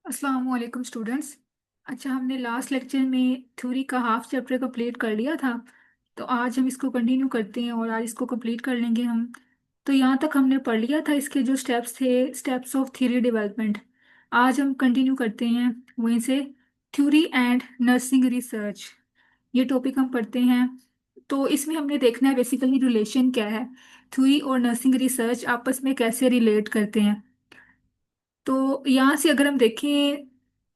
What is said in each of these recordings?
अस्सलाम वालेकुम स्टूडेंट्स। अच्छा, हमने लास्ट लेक्चर में थ्योरी का हाफ चैप्टर कंप्लीट कर लिया था। तो आज हम इसको कंटिन्यू करते हैं और आज इसको कंप्लीट कर लेंगे हम। तो यहाँ तक हमने पढ़ लिया था, इसके जो स्टेप्स थे, स्टेप्स ऑफ थ्योरी डेवलपमेंट। आज हम कंटिन्यू करते हैं वहीं से। थ्योरी एंड नर्सिंग रिसर्च, ये टॉपिक हम पढ़ते हैं। तो इसमें हमने देखना है बेसिकली रिलेशन क्या है, थ्योरी और नर्सिंग रिसर्च आपस में कैसे रिलेट करते हैं। तो यहाँ से अगर हम देखें,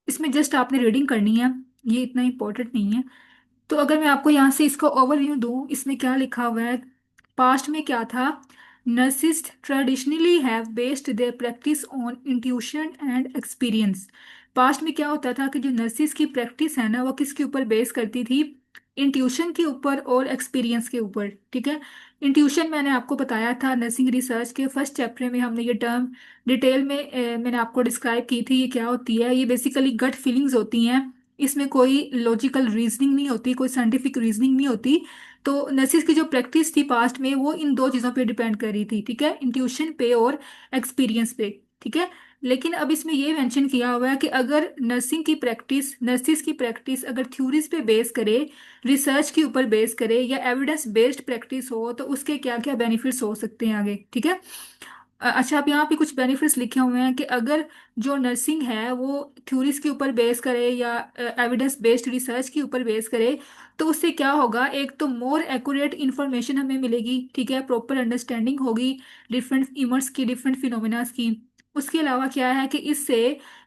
इसमें जस्ट आपने रीडिंग करनी है, ये इतना इम्पोर्टेंट नहीं है। तो अगर मैं आपको यहाँ से इसका ओवरव्यू दूँ, इसमें क्या लिखा हुआ है। पास्ट में क्या था, nurses traditionally have based their practice on intuition and experience. Past में क्या होता था कि जो नर्सिस की प्रैक्टिस है ना, वो किसके ऊपर बेस करती थी, इंट्यूशन के ऊपर और एक्सपीरियंस के ऊपर। ठीक है। इंट्यूशन मैंने आपको बताया था नर्सिंग रिसर्च के फर्स्ट चैप्टर में, हमने ये टर्म डिटेल में मैंने आपको डिस्क्राइब की थी। ये क्या होती है, ये बेसिकली गट फीलिंग्स होती हैं। इसमें कोई लॉजिकल रीजनिंग नहीं होती, कोई साइंटिफिक रीजनिंग नहीं होती। तो नर्सिस की जो प्रैक्टिस थी पास्ट में, वो इन दो चीज़ों पे डिपेंड कर रही थी। ठीक है, इंट्यूशन पे और एक्सपीरियंस पे। ठीक है। लेकिन अब इसमें ये मेंशन किया हुआ है कि अगर नर्सिंग की प्रैक्टिस, नर्सिस की प्रैक्टिस अगर थ्योरीज पे बेस करे, रिसर्च के ऊपर बेस करे या एविडेंस बेस्ड प्रैक्टिस हो, तो उसके क्या क्या बेनिफिट्स हो सकते हैं आगे। ठीक है। अच्छा, आप यहाँ पे कुछ बेनिफिट्स लिखे हुए हैं कि अगर जो नर्सिंग है वो थ्योरीज के ऊपर बेस करे या एविडेंस बेस्ड रिसर्च के ऊपर बेस करे, तो उससे क्या होगा, एक तो मोर एक्यूरेट इंफॉर्मेशन हमें मिलेगी। ठीक है, प्रॉपर अंडरस्टैंडिंग होगी डिफरेंट इवेंट्स की, डिफरेंट फिनोमिनास की। उसके अलावा क्या है कि इससे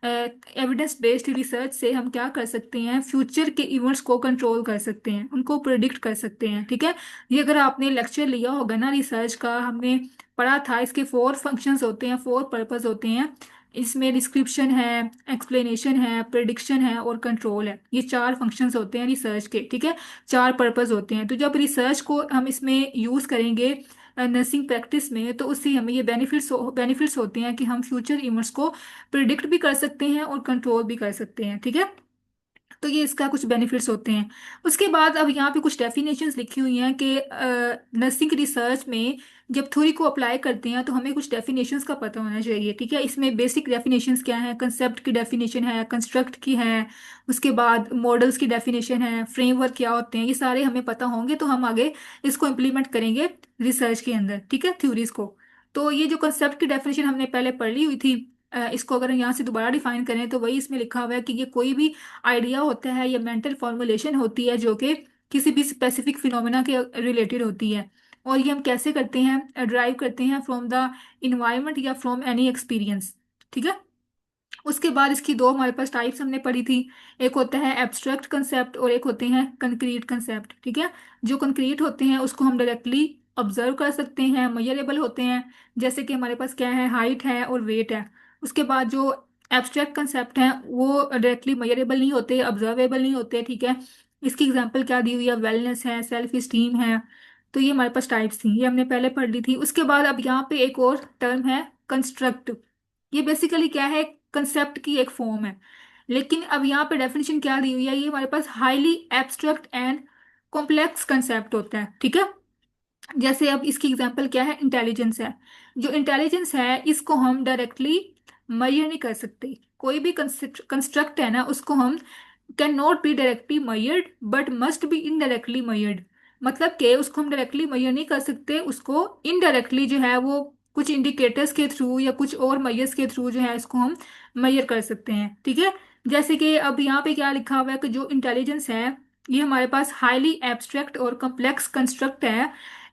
एविडेंस बेस्ड रिसर्च से हम क्या कर सकते हैं, फ्यूचर के इवेंट्स को कंट्रोल कर सकते हैं, उनको प्रिडिक्ट कर सकते हैं। ठीक है। ये अगर आपने लेक्चर लिया होगा ना रिसर्च का, हमने पढ़ा था, इसके फोर फंक्शंस होते हैं, फोर पर्पस होते हैं। इसमें डिस्क्रिप्शन है, एक्सप्लेनेशन है, प्रिडिक्शन है और कंट्रोल है। ये चार फंक्शंस होते हैं रिसर्च के। ठीक है, चार पर्पस होते हैं। तो जब रिसर्च को हम इसमें यूज़ करेंगे नर्सिंग प्रैक्टिस में, तो उससे हमें ये बेनिफिट्स होते हैं कि हम फ्यूचर इवेंट्स को प्रिडिक्ट भी कर सकते हैं और कंट्रोल भी कर सकते हैं। ठीक है। तो ये इसका कुछ बेनिफिट्स होते हैं। उसके बाद अब यहाँ पे कुछ डेफिनेशंस लिखी हुई हैं कि नर्सिंग रिसर्च में जब थ्योरी को अप्लाई करते हैं तो हमें कुछ डेफिनेशंस का पता होना चाहिए। ठीक है, इसमें बेसिक डेफिनेशंस क्या है, कंसेप्ट की डेफिनेशन है, कंस्ट्रक्ट की है। उसके बाद मॉडल्स की डेफिनेशन है, फ्रेमवर्क क्या होते हैं, ये सारे हमें पता होंगे तो हम आगे इसको इम्प्लीमेंट करेंगे रिसर्च के अंदर। ठीक है, थ्योरीज को। तो ये जो कंसेप्ट की डेफिनेशन हमने पहले पढ़ ली हुई थी, इसको अगर यहाँ से दोबारा डिफाइन करें तो वही इसमें लिखा हुआ है कि ये कोई भी आइडिया होता है या मेंटल फॉर्मुलेशन होती है जो कि किसी भी स्पेसिफिक फिनोमेना के रिलेटेड होती है। और ये हम कैसे करते हैं, ड्राइव करते हैं फ्रॉम द इन्वायरमेंट या फ्रॉम एनी एक्सपीरियंस। ठीक है। उसके बाद इसकी दो हमारे पास टाइप्स हमने पढ़ी थी। एक होता है एब्स्ट्रैक्ट कंसेप्ट और एक होते हैं कंक्रीट कंसेप्ट। ठीक है। जो कंक्रीट होते हैं उसको हम डायरेक्टली ऑब्जर्व कर सकते हैं, मेजरेबल होते हैं। जैसे कि हमारे पास क्या है, हाइट है और वेट है। उसके बाद जो एब्स्ट्रैक्ट कंसेप्ट हैं वो डायरेक्टली मेजरेबल नहीं होते, ऑब्जर्वेबल नहीं होते। ठीक है। इसकी एग्जांपल क्या दी हुई है, वेलनेस है, सेल्फ स्टीम है। तो ये हमारे पास टाइप्स थी, ये हमने पहले पढ़ ली थी। उसके बाद अब यहाँ पे एक और टर्म है, कंस्ट्रक्ट। ये बेसिकली क्या है, कंसेप्ट की एक फॉर्म है। लेकिन अब यहाँ पे डेफिनेशन क्या दी हुई है, ये हमारे पास highly abstract and complex concept होता है। ठीक है। जैसे अब इसकी एग्जांपल क्या है, इंटेलिजेंस है। जो इंटेलिजेंस है इसको हम डायरेक्टली मेजर नहीं कर सकते। कोई भी कंस्ट्रक्ट है ना, उसको हम can not be directly measured but must B indirectly measured. मतलब कि उसको हम डायरेक्टली मेजर नहीं कर सकते, उसको इनडायरेक्टली जो है वो कुछ इंडिकेटर्स के थ्रू या कुछ और मेजर्स के थ्रू जो है इसको हम मेजर कर सकते हैं। ठीक है। जैसे कि अब यहाँ पे क्या लिखा हुआ है कि जो इंटेलिजेंस है ये हमारे पास हाईली एब्स्ट्रैक्ट और कम्प्लेक्स कंस्ट्रक्ट है,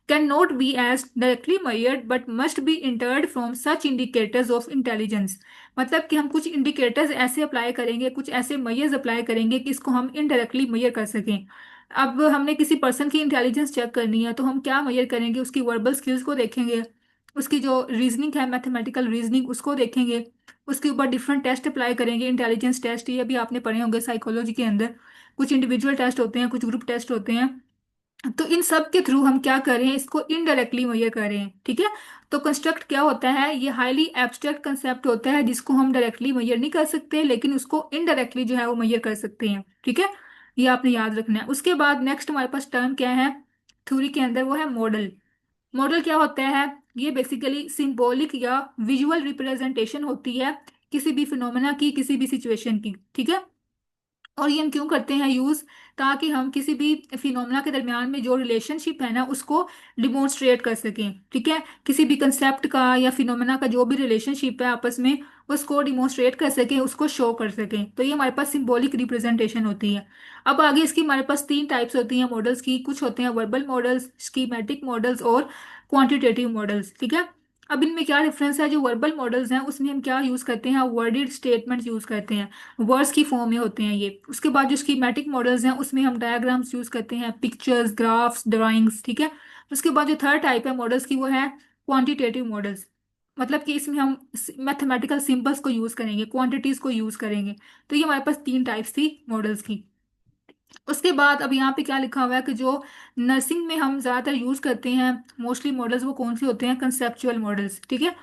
can not be as directly measured but must be inferred from such indicators of intelligence. मतलब कि हम कुछ इंडिकेटर्स ऐसे अप्लाई करेंगे, कुछ ऐसे मेजर्स अप्लाई करेंगे कि इसको हम इनडायरेक्टली मेजर कर सकें। अब हमने किसी पर्सन की इंटेलिजेंस चेक करनी है तो हम क्या मेजर करेंगे, उसकी वर्बल स्किल्स को देखेंगे, उसकी जो रीजनिंग है, मैथमेटिकल रीजनिंग, उसको देखेंगे। उसके ऊपर डिफरेंट टेस्ट अप्लाई करेंगे, इंटेलिजेंस टेस्ट, ये भी आपने पढ़े होंगे साइकोलॉजी के अंदर। कुछ इंडिविजुअल टेस्ट होते हैं, कुछ ग्रुप टेस्ट होते हैं। तो इन सब के थ्रू हम क्या कर रहे हैं, इसको इनडायरेक्टली मेजर कर रहे हैं। ठीक है। तो कंस्ट्रक्ट क्या होता है, ये हाईली एब्स्ट्रैक्ट कंसेप्ट होता है जिसको हम डायरेक्टली मेजर नहीं कर सकते, लेकिन उसको इनडायरेक्टली जो है वो मेजर कर सकते हैं। ठीक है। ये आपने याद रखना है। उसके बाद नेक्स्ट हमारे पास टर्म क्या है थ्योरी के अंदर, वो है मॉडल। मॉडल क्या होता है, ये बेसिकली सिंबॉलिक या विजुअल रिप्रेजेंटेशन होती है किसी भी फिनोमेना की, किसी भी सिचुएशन की, ठीक है। और ये हम क्यों करते हैं यूज? ताकि हम किसी भी फिनोमेना के दरमियान में जो रिलेशनशिप है ना उसको डिमोन्स्ट्रेट कर सकें, ठीक है। किसी भी कंसेप्ट का या फिनोमेना का जो भी रिलेशनशिप है आपस में, उसको डिमोन्स्ट्रेट कर सकें, उसको शो कर सकें। तो ये हमारे पास सिंबॉलिक रिप्रेजेंटेशन होती है। अब आगे इसकी हमारे पास तीन टाइप्स होती हैं मॉडल्स की। कुछ होते हैं वर्बल मॉडल्स, स्कीमेटिक मॉडल्स और क्वांटिटेटिव मॉडल्स, ठीक है। अब इनमें क्या डिफरेंस है? जो वर्बल मॉडल्स हैं उसमें हम क्या यूज करते हैं? वर्डेड स्टेटमेंट्स यूज करते हैं, वर्ड्स की फॉर्म में होते हैं ये। उसके बाद जो स्कीमेटिक मॉडल्स हैं उसमें हम डायग्राम्स यूज करते हैं, पिक्चर्स, ग्राफ्स, ड्राइंग्स, ठीक है। उसके बाद जो थर्ड टाइप है मॉडल्स की वो है क्वांटिटेटिव मॉडल्स। मतलब कि इसमें हम मैथमेटिकल सिंबल्स को यूज करेंगे, क्वांटिटीज को यूज करेंगे। तो ये हमारे पास तीन टाइप्स थी मॉडल्स की। उसके बाद अब यहाँ पे क्या लिखा हुआ है कि जो नर्सिंग में हम ज़्यादातर यूज़ करते हैं मोस्टली मॉडल्स, वो कौन से होते हैं? कंसेप्चुअल मॉडल्स, ठीक है।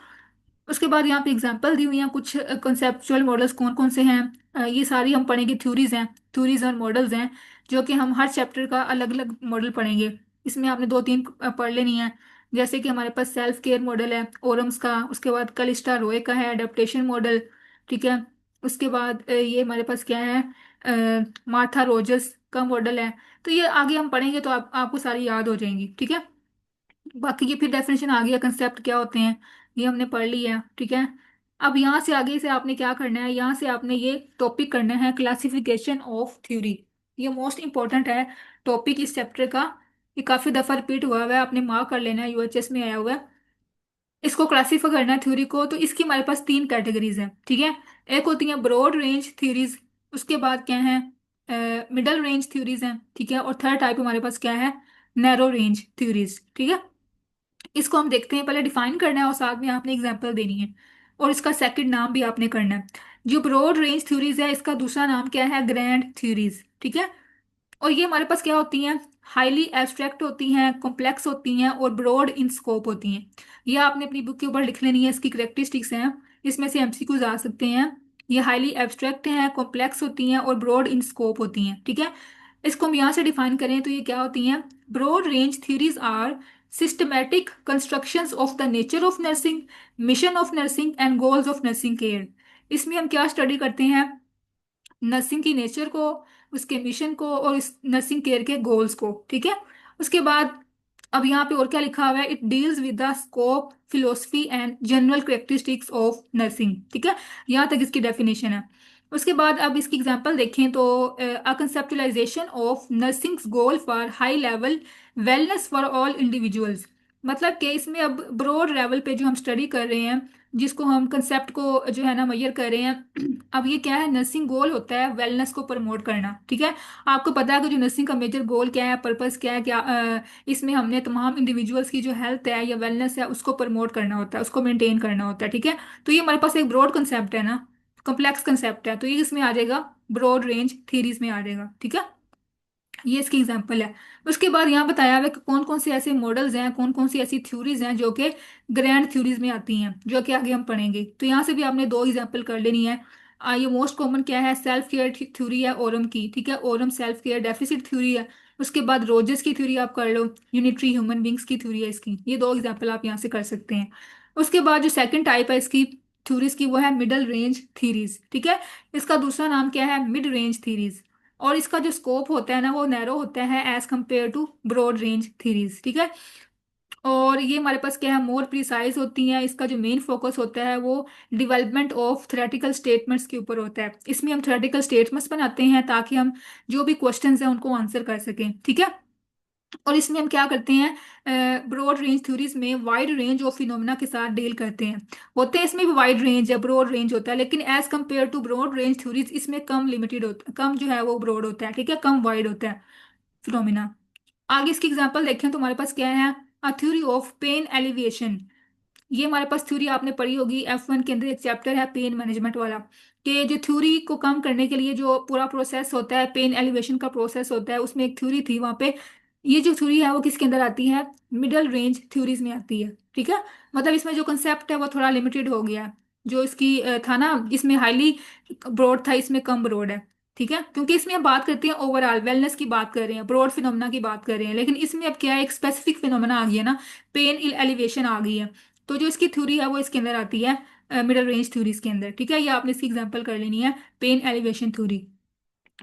उसके बाद यहाँ पे एग्जांपल दी हुई हैं कुछ कंसेप्चुअल मॉडल्स कौन कौन से हैं। ये सारी हम पढ़ेंगे, थ्योरीज हैं, थ्योरीज और मॉडल्स हैं, जो कि हम हर चैप्टर का अलग अलग मॉडल पढ़ेंगे। इसमें आपने दो तीन पढ़ लेनी है। जैसे कि हमारे पास सेल्फ केयर मॉडल है ओरम्स का, उसके बाद कलिस्टा रोए का है अडेप्टेशन मॉडल, ठीक है। उसके बाद ये हमारे पास क्या है, मार्था रोजर्स का मॉडल है। तो ये आगे हम पढ़ेंगे तो आपको सारी याद हो जाएंगी, ठीक है। बाकी ये फिर डेफिनेशन आ गया, कंसेप्ट क्या होते हैं ये हमने पढ़ लिया, ठीक है। अब यहाँ से आगे से आपने क्या करना है? यहाँ से आपने ये टॉपिक करना है क्लासिफिकेशन ऑफ थ्योरी। ये मोस्ट इंपॉर्टेंट है टॉपिक इस चैप्टर का। ये काफी दफा रिपीट हुआ हुआ है, आपने मार्क कर लेना है, यूएचएस में आया हुआ है। इसको क्लासीफाई करना है थ्योरी को। तो इसकी हमारे पास तीन कैटेगरीज हैं, ठीक है। एक होती है ब्रॉड रेंज थ्योरीज, उसके बाद क्या है, मिडल रेंज थ्योरीज हैं, ठीक है। और थर्ड टाइप हमारे पास क्या है? नैरो रेंज थ्योरीज, ठीक है। इसको हम देखते हैं, पहले डिफाइन करना है और साथ में आपने एग्जांपल देनी है, और इसका सेकंड नाम भी आपने करना है। जो ब्रॉड रेंज थ्योरीज है इसका दूसरा नाम क्या है? ग्रैंड थ्योरीज, ठीक है। और ये हमारे पास क्या होती हैं? हाईली एब्स्ट्रैक्ट होती हैं, कॉम्प्लेक्स होती हैं और ब्रॉड इन स्कोप होती हैं। ये आपने अपनी बुक के ऊपर लिख लेनी है, इसकी करेक्टरिस्टिक्स हैं, इसमें से एमसीक्यूज आ सकते हैं। ये हाईली एब्स्ट्रैक्ट हैं, कॉम्प्लेक्स होती हैं और ब्रॉड इन स्कोप होती हैं, ठीक है। इसको हम यहाँ से डिफाइन करें तो ये क्या होती हैं? Broad range theories are systematic constructions of the nature of nursing, mission of nursing and goals of nursing care. इसमें हम क्या स्टडी करते हैं? नर्सिंग की नेचर को, उसके मिशन को और इस नर्सिंग केयर के गोल्स को, ठीक है। उसके बाद अब यहाँ पे और क्या लिखा हुआ है? It deals with the scope, philosophy and general characteristics of nursing, ठीक है। यहाँ तक इसकी डेफिनेशन है। उसके बाद अब इसकी एग्जांपल देखें तो a conceptualization of nursing's goal for high level wellness for all individuals. मतलब कि इसमें अब ब्रॉड लेवल पे जो हम स्टडी कर रहे हैं, जिसको हम कंसेप्ट को जो है ना मैयर कर रहे हैं, अब ये क्या है? नर्सिंग गोल होता है वेलनेस को प्रमोट करना, ठीक है। आपको पता है कि जो नर्सिंग का मेजर गोल क्या है, पर्पस क्या है, क्या इसमें हमने तमाम इंडिविजुअल्स की जो हेल्थ है या वेलनेस है उसको प्रमोट करना होता है, उसको मेंटेन करना होता है, ठीक है। तो ये हमारे पास एक ब्रॉड कंसेप्ट है ना, कॉम्प्लेक्स कंसेप्ट है, तो ये इसमें आ जाएगा, ब्रॉड रेंज थीरीज में आ जाएगा, ठीक है। ये इसकी एग्जांपल है। उसके बाद यहाँ बताया हुआ है कि कौन कौन से ऐसे मॉडल्स हैं, कौन कौन सी ऐसी थ्योरीज हैं जो कि ग्रैंड थ्योरीज में आती हैं, जो कि आगे हम पढ़ेंगे। तो यहाँ से भी आपने दो एग्जांपल कर लेनी है। ये मोस्ट कॉमन क्या है? सेल्फ केयर थ्योरी है ओरम की, ठीक है। Oram self care deficit theory है। उसके बाद रोजर्स की थ्योरी आप कर लो, यूनिटरी ह्यूमन बींग्स की थ्योरी है इसकी। ये दो एग्जाम्पल आप यहाँ से कर सकते हैं। उसके बाद जो सेकंड टाइप है इसकी थ्योरीज की वो है मिडल रेंज थ्योरीज, ठीक है। इसका दूसरा नाम क्या है? Mid range theories. और इसका जो स्कोप होता है ना वो नैरो होता है as compare to broad range theories, ठीक है। और ये हमारे पास क्या है? मोर प्रिसाइज होती हैं। इसका जो मेन फोकस होता है वो डेवलपमेंट ऑफ थ्योरेटिकल स्टेटमेंट्स के ऊपर होता है। इसमें हम थ्योरेटिकल स्टेटमेंट्स बनाते हैं ताकि हम जो भी क्वेश्चंस हैं उनको आंसर कर सकें, ठीक है। और इसमें हम क्या करते हैं? ब्रॉड रेंज थ्योरीज में वाइड रेंज ऑफ फिनोमेना के साथ डील करते हैं। होते हैं इसमें भी वाइड रेंज है, ब्रॉड रेंज होता है, लेकिन as compare to broad range theories इसमें कम लिमिटेड होता, कम जो है वो ब्रॉड होता है, ठीक है, कम वाइड होता है फिनोमेना। आगे इसकी एग्जांपल देखें तो हमारे पास क्या है? A theory of pain alleviation. ये हमारे पास थ्योरी आपने पढ़ी होगी, F1 के अंदर एक चैप्टर है पेन मैनेजमेंट वाला, कि जो थ्योरी को कम करने के लिए जो पूरा प्रोसेस होता है, पेन एलिवेशन का प्रोसेस होता है, उसमें एक थ्योरी थी वहां पे। ये जो थ्योरी है वो किसके अंदर आती है? मिडल रेंज थ्योरीज में आती है, ठीक है। मतलब इसमें जो कंसेप्ट है वो थोड़ा लिमिटेड हो गया है। जो इसकी था ना, इसमें हाईली ब्रॉड था, इसमें कम ब्रॉड है, ठीक है। क्योंकि इसमें हम बात करते हैं ओवरऑल वेलनेस की बात कर रहे हैं, ब्रॉड फिनोमेना की बात कर रहे हैं, लेकिन इसमें अब क्या है? एक स्पेसिफिक फिनोमेना आ गई है ना, पेन एलिवेशन आ गई है। तो जो इसकी थ्योरी है वो इसके अंदर आती है मिडल रेंज थ्योरीज के अंदर, ठीक है। ये आपने इसकी एग्जांपल कर लेनी है, पेन एलिवेशन थ्योरी।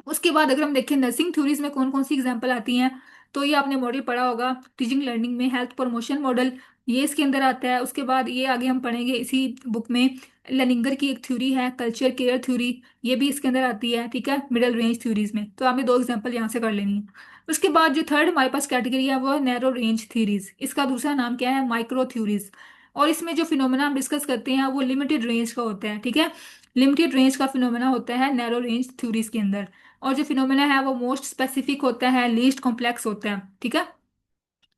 उसके बाद अगर हम देखें नर्सिंग थ्योरीज में कौन कौन सी एग्जांपल आती हैं, तो ये आपने मॉडल पढ़ा होगा टीचिंग लर्निंग में, हेल्थ प्रमोशन मॉडल, ये इसके अंदर आता है। उसके बाद ये आगे हम पढ़ेंगे इसी बुक में, लनिंगर की एक थ्योरी है कल्चर केयर थ्योरी, ये भी इसके अंदर आती है, ठीक है, मिडल रेंज थ्योरीज में। तो आपने दो एग्जांपल यहाँ से कर लेनी है। उसके बाद जो थर्ड हमारे पास कैटेगरी है वो है नैरो रेंज थ्योरीज, इसका दूसरा नाम क्या है, माइक्रो थ्योरीज। और इसमें जो फिनोमेना हम डिस्कस करते हैं वो लिमिटेड रेंज का होता है, ठीक है। लिमिटेड रेंज का फिनोमेना होता है नैरो रेंज थ्योरीज के अंदर। और जो फिनोमेना है वो मोस्ट स्पेसिफिक होता है, लीस्ट कॉम्प्लेक्स होता है, ठीक है।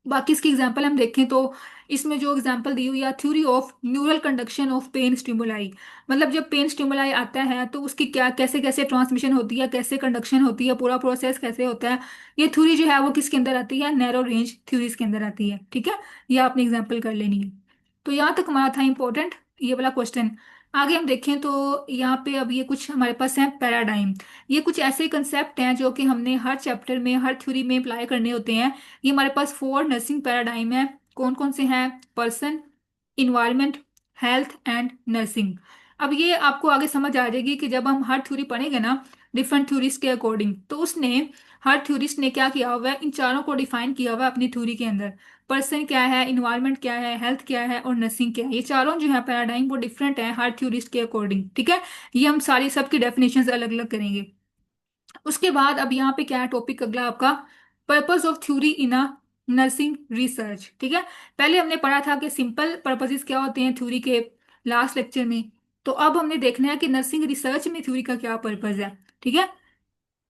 बाकी इसकी एग्जांपल हम देखें तो इसमें जो एग्जांपल दी हुई है, theory of neural conduction of pain stimuli, मतलब जब पेन स्टिमुलाई आता है तो उसकी क्या कैसे कैसे ट्रांसमिशन होती है, कैसे कंडक्शन होती है, पूरा प्रोसेस कैसे होता है, ये थ्योरी जो है वो किसके अंदर आती है, नैरो रेंज थ्योरीज के अंदर आती है, ठीक है। ये आपने एग्जाम्पल कर लेनी है। तो यहाँ तक हमारा था इंपॉर्टेंट ये वाला क्वेश्चन। आगे हम देखें तो यहाँ पे अब ये कुछ हमारे पास है पैराडाइम, ये कुछ ऐसे कंसेप्ट हैं जो कि हमने हर चैप्टर में हर थ्योरी में अप्लाई करने होते हैं। ये हमारे पास फोर नर्सिंग पैराडाइम है, कौन कौन से हैं, person, environment, health and nursing. अब ये आपको आगे समझ आ जाएगी कि जब हम हर थ्योरी पढ़ेंगे ना डिफरेंट थ्योरीज के अकॉर्डिंग, तो उसने हर थ्योरिस्ट ने क्या किया हुआ है, इन चारों को डिफाइन किया हुआ है अपनी थ्योरी के अंदर। पर्सन क्या है, इन्वायरमेंट क्या है, हेल्थ क्या है और नर्सिंग क्या है, ये चारों जो है पैराडाइम वो डिफरेंट है हर थ्योरिस्ट के अकॉर्डिंग, ठीक है। ये हम सारी सबकी डेफिनेशन अलग अलग करेंगे। उसके बाद अब यहाँ पे क्या है टॉपिक अगला आपका, purpose of theory in a nursing research, ठीक है। पहले हमने पढ़ा था कि सिंपल पर्पसेस क्या होते हैं थ्योरी के, लास्ट लेक्चर में। तो अब हमने देखना है कि नर्सिंग रिसर्च में थ्योरी का क्या पर्पस है, ठीक है।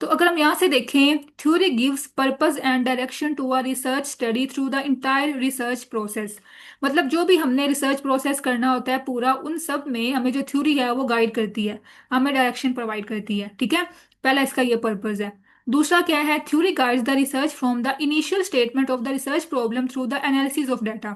तो अगर हम यहाँ से देखें, theory gives purpose and direction to a research study through the entire research process, मतलब जो भी हमने रिसर्च प्रोसेस करना होता है पूरा, उन सब में हमें जो थ्योरी है वो गाइड करती है, हमें डायरेक्शन प्रोवाइड करती है, ठीक है। पहला इसका ये पर्पस है। दूसरा क्या है, theory guides the research from the initial statement of the research problem through the analysis of data,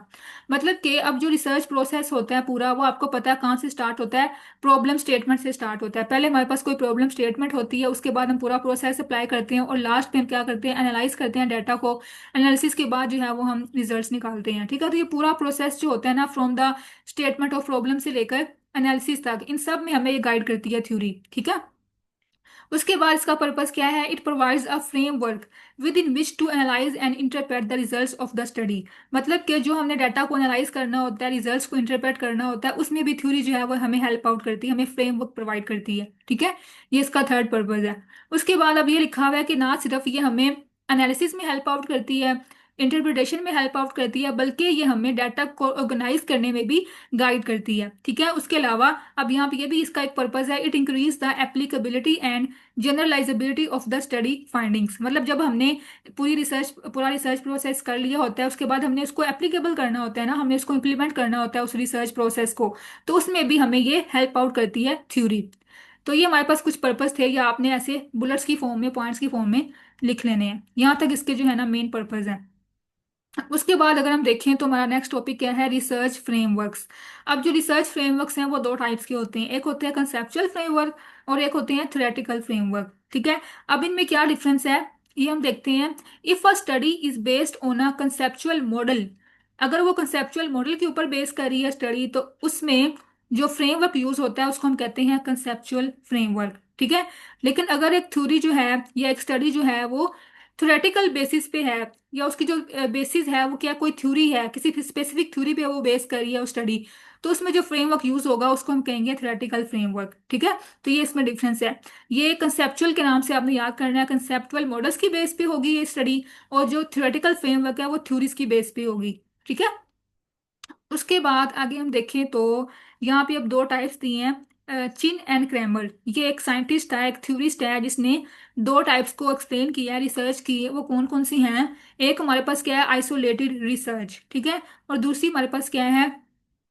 मतलब कि अब जो रिसर्च प्रोसेस होता है पूरा वो आपको पता है कहाँ से स्टार्ट होता है, प्रॉब्लम स्टेटमेंट से स्टार्ट होता है। पहले हमारे पास कोई प्रॉब्लम स्टेटमेंट होती है, उसके बाद हम पूरा प्रोसेस अप्लाई करते हैं और लास्ट में हम क्या करते हैं, एनालाइज करते हैं डाटा को, एनालिसिस के बाद जो है वो हम रिजल्ट्स निकालते हैं, ठीक है। तो ये पूरा प्रोसेस जो होता है ना, from the statement of problem से लेकर एनालिसिस तक, इन सब में हमें ये गाइड करती है थ्योरी, ठीक है। उसके बाद इसका पर्पस क्या है, it provides a framework within which to analyse and interpret the results of the study, मतलब कि जो हमने डाटा को एनालाइज करना होता है, रिजल्ट्स को इंटरप्रेट करना होता है, उसमें भी थ्योरी जो है वो हमें हेल्प आउट करती है, हमें फ्रेमवर्क प्रोवाइड करती है, ठीक है। ये इसका थर्ड पर्पज है। उसके बाद अब ये लिखा हुआ है कि ना सिर्फ ये हमें एनालिसिस में हेल्प आउट करती है, इंटरप्रिटेशन में हेल्प आउट करती है, बल्कि ये हमें डाटा को ऑर्गेनाइज करने में भी गाइड करती है, ठीक है। उसके अलावा अब यहाँ पे ये भी इसका एक पर्पज है, it increase the applicability and generalisability of the study findings, मतलब जब हमने पूरा रिसर्च प्रोसेस कर लिया होता है, उसके बाद हमने उसको एप्लीकेबल करना होता है ना, हमने उसको इम्प्लीमेंट करना होता है उस रिसर्च प्रोसेस को, तो उसमें भी हमें ये हेल्प आउट करती है थ्योरी। तो ये हमारे पास कुछ पर्पस थे, या आपने ऐसे बुलेट्स की फॉर्म में, पॉइंट्स की फॉर्म में लिख लेने हैं। यहाँ तक इसके जो है ना मेन पर्पस है। उसके बाद अगर हम देखें तो हमारा नेक्स्ट टॉपिक क्या है, रिसर्च फ्रेमवर्क्स। अब जो रिसर्च फ्रेमवर्क्स हैं वो दो टाइप्स के होते हैं, एक होते हैं कंसेप्चुअल फ्रेमवर्क और एक होते हैं थ्योरेटिकल फ्रेमवर्क, ठीक है। अब इनमें क्या डिफरेंस है ये हम देखते हैं। If a study is based on a conceptual model, अगर वो कंसेप्चुअल मॉडल के ऊपर बेस कर रही है स्टडी, तो उसमें जो फ्रेमवर्क यूज होता है उसको हम कहते हैं कंसेप्चुअल फ्रेमवर्क, ठीक है। लेकिन अगर एक थ्योरी जो है या एक स्टडी जो है वो थ्योरेटिकल बेसिस पे है, या उसकी जो बेसिस है वो क्या कोई थ्योरी है, किसी स्पेसिफिक थ्योरी पे वो बेस कर रही है स्टडी, तो उसमें जो फ्रेमवर्क यूज होगा उसको हम कहेंगे थ्योरेटिकल फ्रेमवर्क, ठीक है। तो ये इसमें डिफरेंस है। ये कंसेप्चुअल के नाम से आपने याद करना है, कंसेप्चुअल मॉडल्स की बेस पे होगी ये स्टडी, और जो थ्योरेटिकल फ्रेमवर्क है वो थ्योरीज की बेस पे होगी, ठीक है। उसके बाद आगे हम देखें तो यहाँ पे अब दो टाइप्स दिए हैं, चिन एंड क्रैमर, ये एक साइंटिस्ट है, एक थ्योरिस्ट है, जिसने दो टाइप्स को एक्सप्लेन किया है, रिसर्च की है। वो कौन कौन सी हैं, एक हमारे पास क्या है, आइसोलेटेड रिसर्च, ठीक है। और दूसरी हमारे पास क्या है,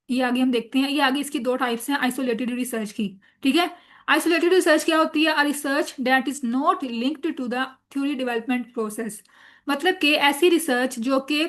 ये आगे हम देखते हैं, ये आगे इसकी दो टाइप्स हैं आइसोलेटेड रिसर्च की, ठीक है। आइसोलेटेड रिसर्च क्या होती है, research that is not linked to the theory development process, मतलब कि ऐसी रिसर्च जो कि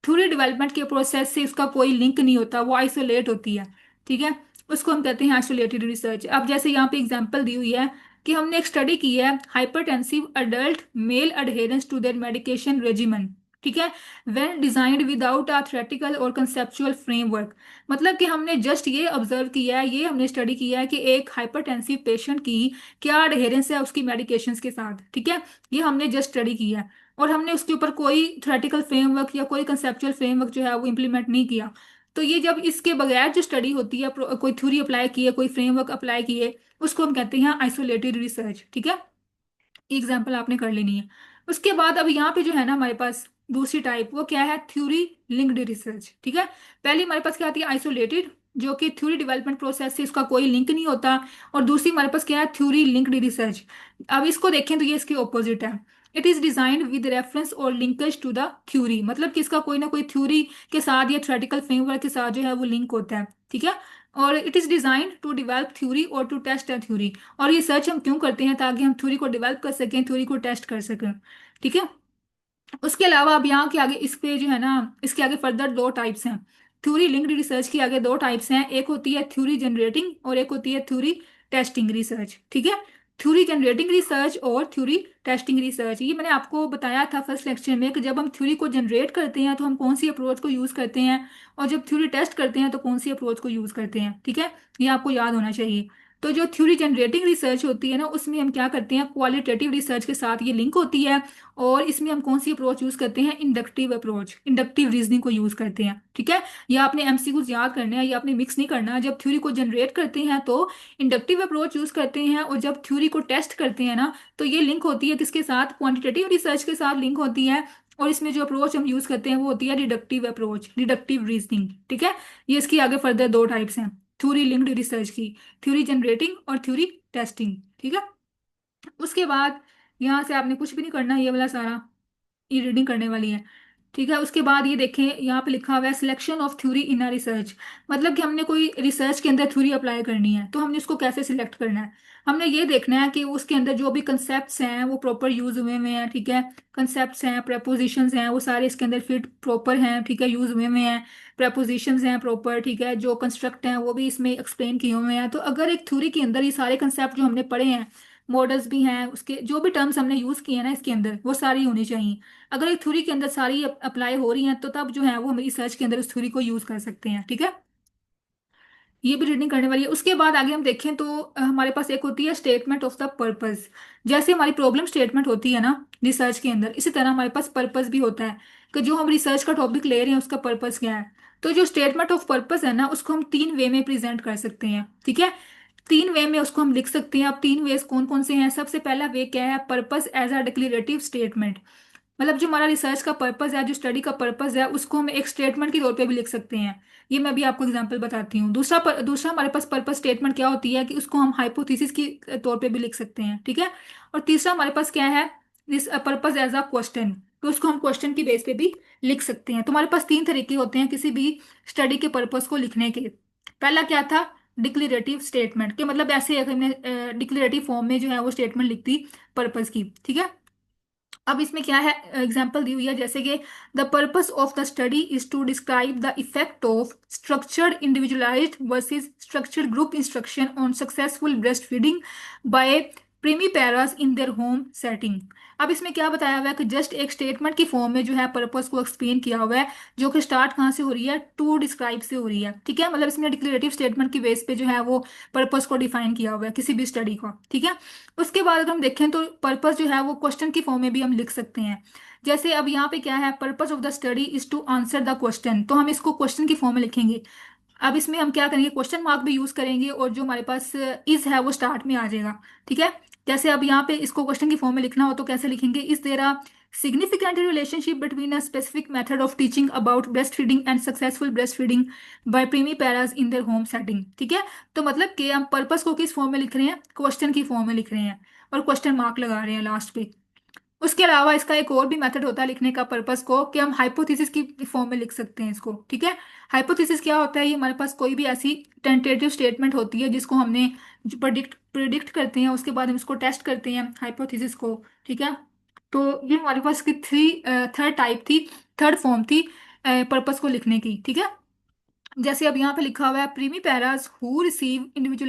थ्योरी डेवलपमेंट के प्रोसेस से उसका कोई लिंक नहीं होता, वो आइसोलेट होती है, ठीक है। उसको हम कहते हैं आइसोलेटेड रिसर्च। अब जैसे यहाँ पे एग्जांपल दी हुई है कि हमने एक स्टडी की है, hypertensive adult male adherence to their medication regimen, ठीक है। When designed without a theoretical और कंसेप्चुअल फ्रेमवर्क, मतलब कि हमने जस्ट ये ऑब्जर्व किया है, ये हमने स्टडी किया है कि एक हाइपरटेंसिव पेशेंट की क्या अडहेरेंस है उसकी मेडिकेशंस के साथ, ठीक है। ये हमने जस्ट स्टडी किया है, और हमने उसके ऊपर कोई थ्योरेटिकल फ्रेमवर्क या कोई कंसेप्चुअल फ्रेमवर्क जो है वो इम्प्लीमेंट नहीं किया। तो ये जब इसके बगैर जो स्टडी होती है, कोई थ्योरी अप्लाई की है, कोई फ्रेमवर्क अप्लाई किए, उसको हम कहते हैं आइसोलेटेड रिसर्च, ठीक है। एग्जाम्पल आपने कर लेनी है। उसके बाद अब यहाँ पे जो है ना हमारे पास दूसरी टाइप, वो क्या है, थ्योरी लिंक्ड रिसर्च, ठीक है। पहली हमारे पास क्या आती है, आइसोलेटेड, जो कि थ्योरी डेवलपमेंट प्रोसेस से इसका कोई लिंक नहीं होता। और दूसरी हमारे पास क्या है, थ्योरी लिंक्ड रिसर्च। अब इसको देखें तो ये इसके ऑपोजिट है। It is designed with reference और लिंकेज टू द थ्योरी, मतलब कि इसका कोई ना कोई थ्योरी के साथ या थ्योरेटिकल फ्रेमवर्क के साथ जो है वो लिंक होता है, ठीक है। और it is designed to develop theory और टू टेस्ट अ थ्योरी। और ये सर्च हम क्यों करते हैं, ताकि हम थ्योरी को डेवलप कर सकें, थ्योरी को टेस्ट कर सकें, ठीक है। उसके अलावा अब यहाँ के आगे इस पे जो है ना, इसके आगे फर्दर दो टाइप्स हैं। थ्योरी लिंक्ड रिसर्च की आगे दो टाइप्स हैं, एक होती है थ्योरी जनरेटिंग और एक होती है थ्योरी टेस्टिंग रिसर्च, ठीक है। थ्योरी जनरेटिंग रिसर्च और थ्योरी टेस्टिंग रिसर्च, ये मैंने आपको बताया था फर्स्ट लेक्चर में कि जब हम थ्योरी को जनरेट करते हैं तो हम कौन सी अप्रोच को यूज करते हैं, और जब थ्योरी टेस्ट करते हैं तो कौन सी अप्रोच को यूज करते हैं, ठीक है। ये आपको याद होना चाहिए। तो जो थ्योरी जनरेटिंग रिसर्च होती है ना, उसमें हम क्या करते हैं, क्वालिटेटिव रिसर्च के साथ ये लिंक होती है। और इसमें हम कौन सी अप्रोच यूज करते हैं, इंडक्टिव अप्रोच, इंडक्टिव रीजनिंग को यूज करते हैं, ठीक है। ये आपने एमसीक्यूज याद करने हैं, ये आपने मिक्स नहीं करना। जब थ्योरी को जनरेट करते हैं तो इंडक्टिव अप्रोच यूज करते हैं, और जब थ्योरी को टेस्ट करते हैं ना, तो ये लिंक होती है किसके साथ, क्वांटिटेटिव रिसर्च के साथ लिंक होती है। और इसमें जो अप्रोच हम यूज करते हैं वो होती है डिडक्टिव अप्रोच, डिडक्टिव रीजनिंग, ठीक है। ये इसकी आगे फर्दर दो टाइप्स हैं थ्योरी लिंक्ड रिसर्च की, थ्योरी जनरेटिंग और थ्योरी टेस्टिंग, ठीक है। उसके बाद यहाँ से आपने कुछ भी नहीं करना, ये वाला सारा ये रीडिंग करने वाली है, ठीक है। उसके बाद ये देखें, यहाँ पे लिखा हुआ है selection of theory in a research, मतलब कि हमने कोई रिसर्च के अंदर थ्योरी अप्लाई करनी है तो हमने उसको कैसे सिलेक्ट करना है। हमने ये देखना है कि उसके अंदर जो भी कंसेप्ट्स हैं वो प्रॉपर यूज हुए हैं, ठीक है। कंसेप्ट्स हैं, प्रपोजिशंस हैं, वो सारे इसके अंदर फिट प्रॉपर हैं, ठीक है, यूज हुए हैं। प्रपोजिशंस हैं प्रॉपर, ठीक है, जो कंस्ट्रक्ट हैं वो भी इसमें एक्सप्लेन किए हुए हैं। तो अगर एक थ्योरी के अंदर ये सारे कंसेप्ट जो हमने पढ़े हैं, मॉडल्स भी हैं, उसके जो भी टर्म्स हमने यूज किए हैं ना इसके अंदर, वो सारी होनी चाहिए। अगर एक थ्योरी के अंदर सारी अप्लाई हो रही हैं तो तब जो है वो हम रिसर्च के अंदर उस थ्योरी को यूज कर सकते हैं, ठीक है। ये भी रीडिंग करने वाली है। उसके बाद आगे हम देखें तो हमारे पास एक होती है स्टेटमेंट ऑफ द पर्पस। जैसे हमारी प्रॉब्लम स्टेटमेंट होती है ना रिसर्च के अंदर, इसी तरह हमारे पास पर्पस भी होता है कि जो हम रिसर्च का टॉपिक ले रहे हैं उसका पर्पस क्या है। तो जो स्टेटमेंट ऑफ पर्पस है ना, उसको हम तीन वे में प्रेजेंट कर सकते हैं, ठीक है। तीन वे में उसको हम लिख सकते हैं। अब तीन वेज कौन कौन से हैं, सबसे पहला वे क्या है, purpose as a declarative statement. मतलब जो हमारा रिसर्च का पर्पस है, जो स्टडी का पर्पस है, उसको हम एक स्टेटमेंट के तौर पे भी लिख सकते हैं। ये मैं भी आपको एग्जांपल बताती हूँ। दूसरा हमारे पास पर्पस स्टेटमेंट क्या होती है कि उसको हम हाइपोथेसिस की तौर पे भी लिख सकते हैं, ठीक है। और तीसरा हमारे पास क्या है, this purpose as a question, तो उसको हम क्वेश्चन की बेस पे भी लिख सकते हैं। तो हमारे पास तीन तरीके होते हैं किसी भी स्टडी के पर्पस को लिखने के। पहला क्या था, डिक्लेरेटिव स्टेटमेंट, के मतलब ऐसे हमने डिक्लेरेटिव फॉर्म में जो है वो स्टेटमेंट लिख दी पर्पस की, ठीक है। अब इसमें क्या है, एग्जाम्पल दी हुई है जैसे कि the purpose of the study is to describe the effect of structured individualized versus structured group instruction on successful breast feeding by primiparas in their home setting. अब इसमें क्या बताया हुआ है कि जस्ट एक स्टेटमेंट की फॉर्म में जो है पर्पस को एक्सप्लेन किया हुआ है, जो कि स्टार्ट कहाँ से हो रही है, टू डिस्क्राइब से हो रही है, ठीक है। मतलब इसमें डिक्लेरेटिव स्टेटमेंट की बेस पे जो है वो पर्पस को डिफाइन किया हुआ है किसी भी स्टडी को, ठीक है। उसके बाद अगर हम देखें तो पर्पस जो है वो क्वेश्चन की फॉर्म में भी हम लिख सकते हैं। जैसे अब यहाँ पे क्या है, purpose of the study is to answer the question, तो हम इसको क्वेश्चन की फॉर्म में लिखेंगे। अब इसमें हम क्या करेंगे, क्वेश्चन मार्क भी यूज करेंगे, और जो हमारे पास इज है वो स्टार्ट में आ जाएगा, ठीक है। जैसे अब यहाँ पे इसको क्वेश्चन की फॉर्म में लिखना हो तो कैसे लिखेंगे, is there a significant relationship between a specific method of teaching about breastfeeding and successful breastfeeding by primiparas in their home setting, ठीक है। तो मतलब कि हम पर्पस को किस फॉर्म में लिख रहे हैं, क्वेश्चन की फॉर्म में लिख रहे हैं, और क्वेश्चन मार्क लगा रहे हैं लास्ट पे। उसके अलावा इसका एक और भी मेथड होता है लिखने का पर्पस को, कि हम हाइपोथेसिस की फॉर्म में लिख सकते हैं इसको, ठीक है। हाइपोथेसिस क्या होता है, ये हमारे पास कोई भी ऐसी टेंटेटिव स्टेटमेंट होती है जिसको हमने प्रिडिक्ट प्रिडिक्ट करते हैं, उसके बाद हम इसको टेस्ट करते हैं हाइपोथेसिस को, ठीक है। तो ये हमारे पास की थर्ड टाइप थी, थर्ड फॉर्म थी पर्पस को लिखने की, ठीक है। जैसे अब यहाँ पे लिखा हुआ है प्रीमी पैरास हु रिसीव इंडिविजुअल